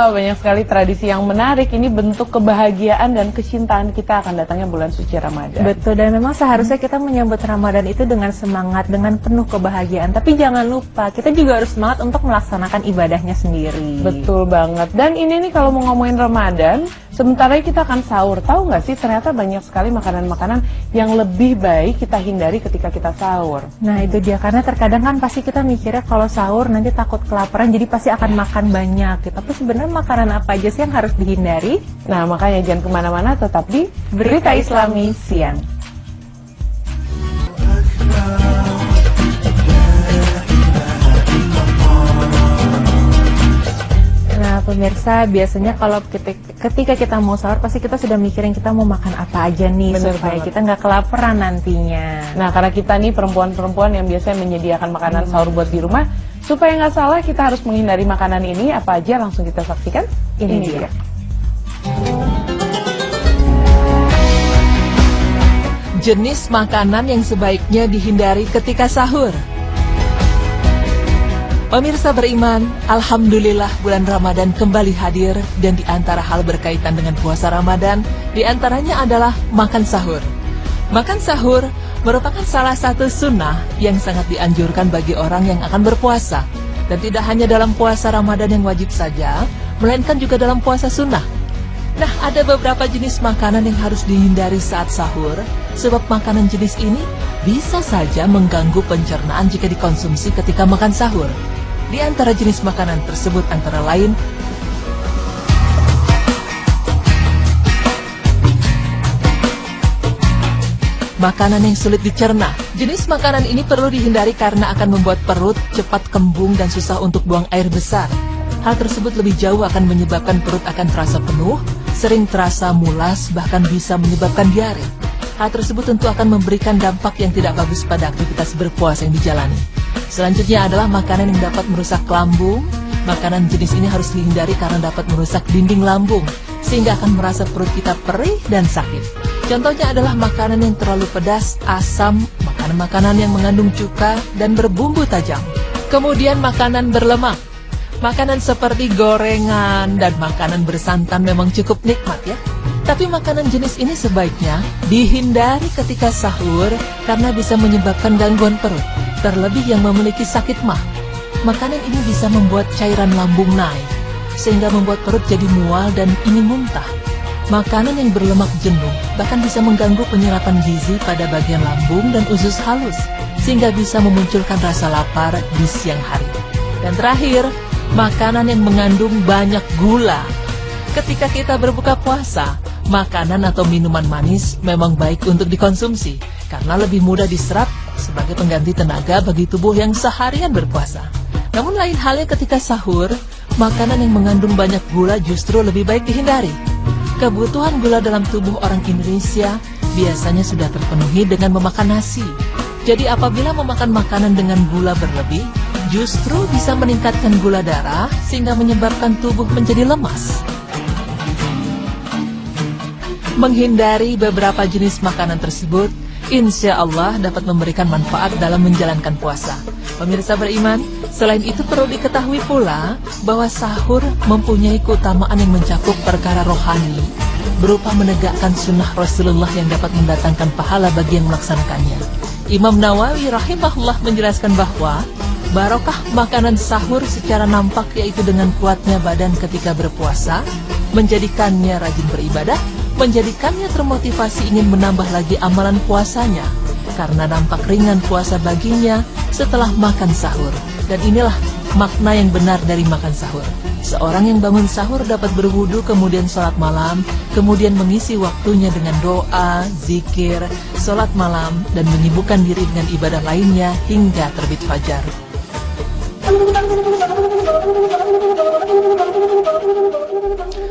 Wah, banyak sekali tradisi yang menarik. Ini bentuk kebahagiaan dan kecintaan kita akan datangnya bulan suci Ramadan. Betul, dan memang seharusnya kita menyambut Ramadan itu dengan semangat, dengan penuh kebahagiaan. Tapi jangan lupa, kita juga harus semangat untuk melaksanakan ibadahnya sendiri. Betul banget. Dan ini nih kalau mau ngomongin Ramadan, sementara kita akan sahur. Tahu nggak sih, ternyata banyak sekali makanan-makanan yang lebih baik kita hindari ketika kita sahur. Nah itu dia, karena terkadang kan pasti kita mikirnya kalau sahur nanti takut kelaparan, jadi pasti akan makan banyak gitu. Tapi sebenarnya makanan apa aja sih yang harus dihindari? Nah makanya jangan kemana-mana, tetap di Berita Islami Siang. Nah pemirsa, biasanya kalau ketika kita mau sahur pasti kita sudah mikirin kita mau makan apa aja nih. Bener supaya banget. kita nggak kelaparan nantinya. Nah, karena kita nih perempuan-perempuan yang biasanya menyediakan makanan sahur buat di rumah, supaya nggak salah kita harus menghindari makanan ini. Apa aja, langsung kita saksikan. Ini dia. Jenis makanan yang sebaiknya dihindari ketika sahur. Pemirsa beriman, alhamdulillah bulan Ramadan kembali hadir, dan di antara hal berkaitan dengan puasa Ramadan, di antaranya adalah makan sahur. Makan sahur merupakan salah satu sunnah yang sangat dianjurkan bagi orang yang akan berpuasa. Dan tidak hanya dalam puasa Ramadan yang wajib saja, melainkan juga dalam puasa sunnah. Nah, ada beberapa jenis makanan yang harus dihindari saat sahur, sebab makanan jenis ini bisa saja mengganggu pencernaan jika dikonsumsi ketika makan sahur. Di antara jenis makanan tersebut antara lain makanan yang sulit dicerna. Jenis makanan ini perlu dihindari karena akan membuat perut cepat kembung dan susah untuk buang air besar. Hal tersebut lebih jauh akan menyebabkan perut akan terasa penuh, sering terasa mulas, bahkan bisa menyebabkan diare. Hal tersebut tentu akan memberikan dampak yang tidak bagus pada aktivitas berpuasa yang dijalani. Selanjutnya adalah makanan yang dapat merusak lambung. Makanan jenis ini harus dihindari karena dapat merusak dinding lambung, sehingga akan merasa perut kita perih dan sakit. Contohnya adalah makanan yang terlalu pedas, asam, makanan-makanan yang mengandung cuka, dan berbumbu tajam. Kemudian makanan berlemak. Makanan seperti gorengan dan makanan bersantan memang cukup nikmat ya. Tapi makanan jenis ini sebaiknya dihindari ketika sahur karena bisa menyebabkan gangguan perut, terlebih yang memiliki sakit mah. Makanan ini bisa membuat cairan lambung naik, sehingga membuat perut jadi mual dan ingin muntah. Makanan yang berlemak jenuh bahkan bisa mengganggu penyerapan gizi pada bagian lambung dan usus halus, sehingga bisa memunculkan rasa lapar di siang hari. Dan terakhir, makanan yang mengandung banyak gula. Ketika kita berbuka puasa, makanan atau minuman manis memang baik untuk dikonsumsi karena lebih mudah diserap sebagai pengganti tenaga bagi tubuh yang seharian berpuasa. Namun lain halnya ketika sahur, makanan yang mengandung banyak gula justru lebih baik dihindari. Kebutuhan gula dalam tubuh orang Indonesia biasanya sudah terpenuhi dengan memakan nasi. Jadi apabila memakan makanan dengan gula berlebih, justru bisa meningkatkan gula darah sehingga menyebabkan tubuh menjadi lemas. Menghindari beberapa jenis makanan tersebut, insya Allah dapat memberikan manfaat dalam menjalankan puasa. Pemirsa beriman, selain itu perlu diketahui pula bahwa sahur mempunyai keutamaan yang mencakup perkara rohani, berupa menegakkan sunnah Rasulullah yang dapat mendatangkan pahala bagi yang melaksanakannya. Imam Nawawi rahimahullah menjelaskan bahwa barokah makanan sahur secara nampak yaitu dengan kuatnya badan ketika berpuasa, menjadikannya rajin beribadah, menjadikannya termotivasi ingin menambah lagi amalan puasanya, karena nampak ringan puasa baginya setelah makan sahur. Dan inilah makna yang benar dari makan sahur. Seorang yang bangun sahur dapat berwudu, kemudian sholat malam, kemudian mengisi waktunya dengan doa, zikir, sholat malam, dan menyibukkan diri dengan ibadah lainnya hingga terbit fajar.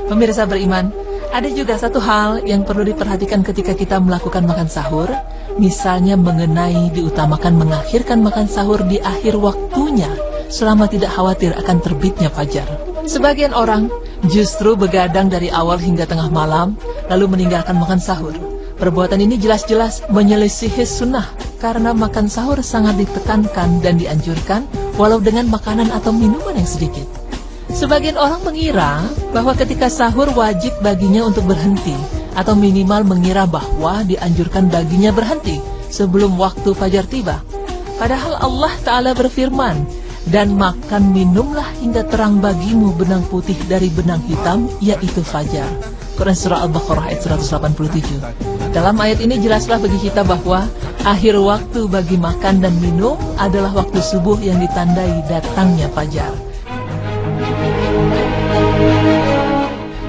Pemirsa beriman, ada juga satu hal yang perlu diperhatikan ketika kita melakukan makan sahur, misalnya mengenai diutamakan mengakhirkan makan sahur di akhir waktunya selama tidak khawatir akan terbitnya fajar. Sebagian orang justru begadang dari awal hingga tengah malam lalu meninggalkan makan sahur. Perbuatan ini jelas-jelas menyelisihi sunnah karena makan sahur sangat ditekankan dan dianjurkan walau dengan makanan atau minuman yang sedikit. Sebagian orang mengira bahwa ketika sahur wajib baginya untuk berhenti, atau minimal mengira bahwa dianjurkan baginya berhenti sebelum waktu fajar tiba. Padahal Allah Ta'ala berfirman, dan makan minumlah hingga terang bagimu benang putih dari benang hitam, yaitu fajar. Quran Surah Al-Baqarah ayat 187. Dalam ayat ini jelaslah bagi kita bahwa akhir waktu bagi makan dan minum adalah waktu subuh yang ditandai datangnya fajar.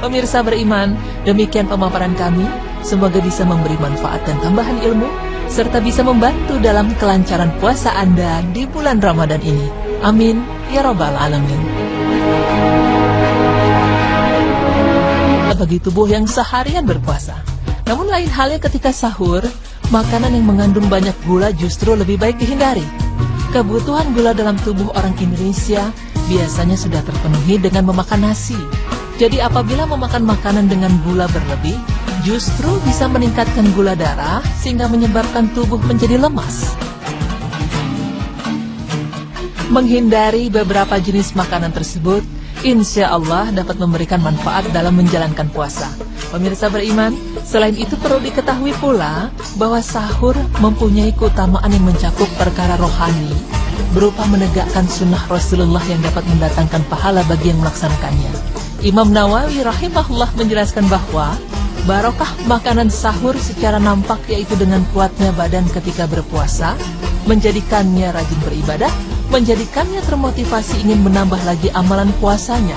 Pemirsa beriman, demikian pemaparan kami. Semoga bisa memberi manfaat dan tambahan ilmu, serta bisa membantu dalam kelancaran puasa Anda di bulan Ramadan ini. Amin, ya Rabbal Alamin. Bagi tubuh yang seharian berpuasa. Namun lain halnya ketika sahur, makanan yang mengandung banyak gula justru lebih baik dihindari. Kebutuhan gula dalam tubuh orang Indonesia biasanya sudah terpenuhi dengan memakan nasi. Jadi apabila memakan makanan dengan gula berlebih, justru bisa meningkatkan gula darah sehingga menyebabkan tubuh menjadi lemas. Menghindari beberapa jenis makanan tersebut, insya Allah dapat memberikan manfaat dalam menjalankan puasa. Pemirsa beriman, selain itu perlu diketahui pula bahwa sahur mempunyai keutamaan yang mencakup perkara rohani, berupa menegakkan sunnah Rasulullah yang dapat mendatangkan pahala bagi yang melaksanakannya. Imam Nawawi rahimahullah menjelaskan bahwa barokah makanan sahur secara nampak yaitu dengan kuatnya badan ketika berpuasa, menjadikannya rajin beribadah, menjadikannya termotivasi ingin menambah lagi amalan puasanya,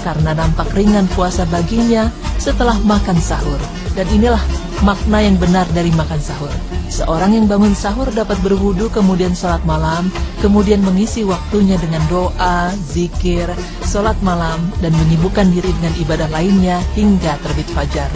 karena nampak ringan puasa baginya setelah makan sahur. Dan inilah makna yang benar dari makan sahur. Seorang yang bangun sahur dapat berwudu, kemudian sholat malam, kemudian mengisi waktunya dengan doa, zikir, sholat malam, dan menyibukkan diri dengan ibadah lainnya hingga terbit fajar.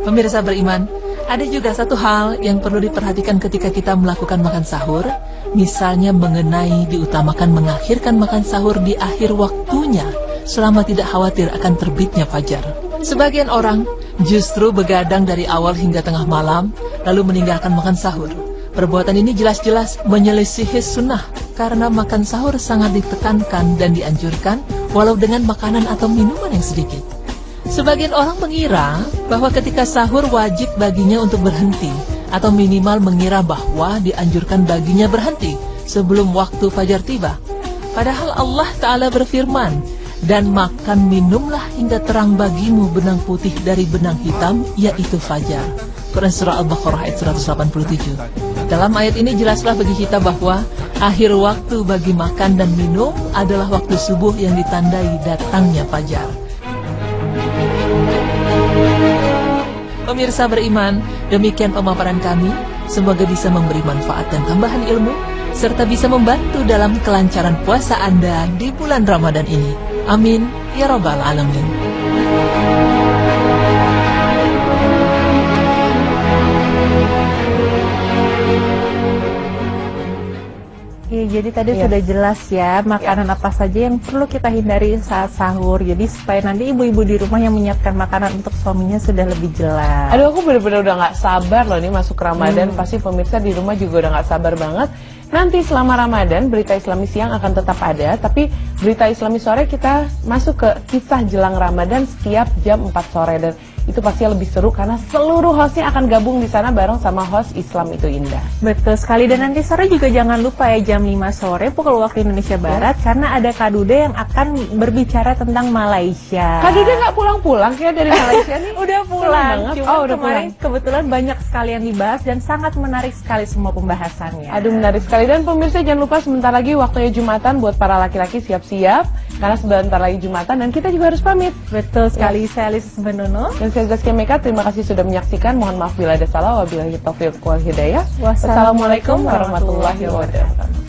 Pemirsa beriman, ada juga satu hal yang perlu diperhatikan ketika kita melakukan makan sahur, misalnya mengenai diutamakan mengakhirkan makan sahur di akhir waktunya, selama tidak khawatir akan terbitnya fajar. Sebagian orang justru begadang dari awal hingga tengah malam, lalu meninggalkan makan sahur. Perbuatan ini jelas-jelas menyelisihi sunnah, karena makan sahur sangat ditekankan dan dianjurkan, walau dengan makanan atau minuman yang sedikit. Sebagian orang mengira bahwa ketika sahur wajib baginya untuk berhenti, atau minimal mengira bahwa dianjurkan baginya berhenti sebelum waktu fajar tiba. Padahal Allah Ta'ala berfirman, dan makan minumlah hingga terang bagimu benang putih dari benang hitam, yaitu fajar. Quran Surah Al-Baqarah ayat 187. Dalam ayat ini jelaslah bagi kita bahwa akhir waktu bagi makan dan minum adalah waktu subuh yang ditandai datangnya fajar. Pemirsa beriman, demikian pemaparan kami. Semoga bisa memberi manfaat dan tambahan ilmu, serta bisa membantu dalam kelancaran puasa Anda di bulan Ramadan ini. Amin, ya Rabbal Alamin. Jadi tadi sudah jelas ya makanan apa saja yang perlu kita hindari saat sahur. Jadi supaya nanti ibu-ibu di rumah yang menyiapkan makanan untuk suaminya sudah lebih jelas. Aduh, aku bener-bener udah gak sabar loh nih masuk Ramadan. Pasti pemirsa di rumah juga udah gak sabar banget. Nanti selama Ramadan berita Islami siang akan tetap ada, tapi berita Islami sore kita masuk ke kisah jelang Ramadan setiap jam 4 sore, dan itu pasti lebih seru karena seluruh hostnya akan gabung di sana bareng sama host Islam Itu Indah. Betul sekali, dan nanti sore juga jangan lupa ya jam 5 sore pukul waktu Indonesia Barat, karena ada Kak Dude yang akan berbicara tentang Malaysia. Kak Dude nggak pulang-pulang kayak dari Malaysia nih? Udah pulang, cuma udah kemarin pulang. kebetulan banyak sekali yang dibahas dan sangat menarik sekali semua pembahasannya. Aduh, menarik sekali. Dan pemirsa jangan lupa sebentar lagi waktunya Jumatan, buat para laki-laki siap-siap karena sebentar lagi Jumatan dan kita juga harus pamit. Betul sekali, saya Alice Benono. Dan saya Zaskia Meka, terima kasih sudah menyaksikan. Mohon maaf bila ada salah. Wabillahi taufiq wal hidayah. Wassalamualaikum warahmatullahi wabarakatuh.